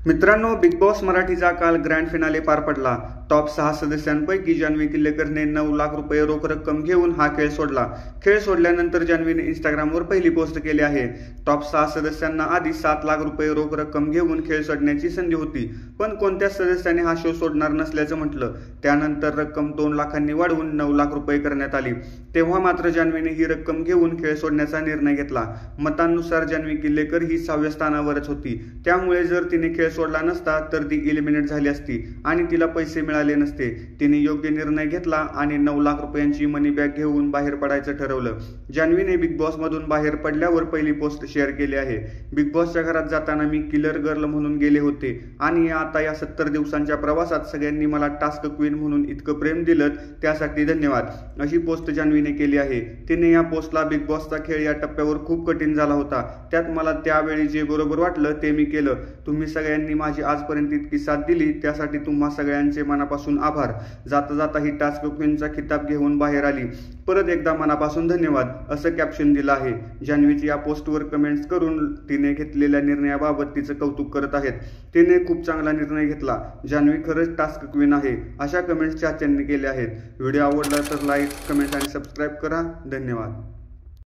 मित्रांनो, big boss मराठीचा काल ग्रँड फिनाले पार पडला। टॉप 6 सदस्यांपैकी जान्हवी किल्लेकरने 9 लाख रुपये रोख रक्कम घेऊन हा खेळ सोडला। खेळ सोडल्यानंतर जान्हवीने इंस्टाग्रामवर पहिली पोस्ट केली आहे। टॉप 6 सदस्यांना आधी 7 लाख रुपये रोख रक्कम घेऊन खेळ सोडण्याची संधी होती, पण कोणत्याच सदस्याने हा शो सोडणार नसल्याचं म्हटलं। त्यानंतर रक्कम 2 लाखांनी वाढवून 9 लाख रुपये करण्यात आली। तेव्हा मात्र जान्हवीने ही रक्कम घेऊन खेळ सोडण्याचा निर्णय घेतला। मतांनुसार जान्हवी किल्लेकर ही 6व्या स्थानावरच होती, त्यामुळे जर तिने खेळ सोडला नसता तर ती एलिमिनेट झाली असती आणि तिला पैसे मिळाले नसते। तिने योग्य निर्णय घेतला आणि 9 लाख रुपयांची मनी बॅग घेऊन बाहेर पडायचं ठरवलं। जान्हवीने बिग बॉस मधून बाहेर पडल्यावर पहिली पोस्ट शेअर केली आहे। बिग बॉसच्या घरात जाताना मी किलर गर्ल म्हणून गेले होते आणि आता या 70 दिवसांच्या प्रवासात सगळ्यांनी मला टास्क क्वीन म्हणून इतकं प्रेम दिलं, त्यासाठी धन्यवाद, अशी पोस्ट जान्हवीने केली आहे। तिने या पोस्टला बिग बॉसचा खेळ या टप्प्यावर खूप कठीण झाला होता, त्यात मला त्यावेळी जे बरोबर वाटलं ते मी केलं। तुम्ही सगळ्यांनी माझी आजपर्यंत इतकी साथ दिली त्यासाठी तुम्हा सगळ्यांचे मनापासून आभार। जाता जाता ही टास्क क्वीनचा खिताब घेऊन बाहेर आली, परत एकदा मनापासून धन्यवाद, असं कॅप्शन दिलं आहे। जान्हवीची या पोस्टवर कमेंट्स करून तिने घेतलेल्या निर्णयाबाबत तिचं कौतुक करत आहेत। तिने खूप चांगला निर्णय घेतला, जान्हवी खरंच टास्क क्वीन आहे, अशा कमेंट्स चाहत्यांनी केल्या आहेत। व्हिडिओ आवडला तर लाईक, कमेंट आणि सबस्क्राईब करा। धन्यवाद।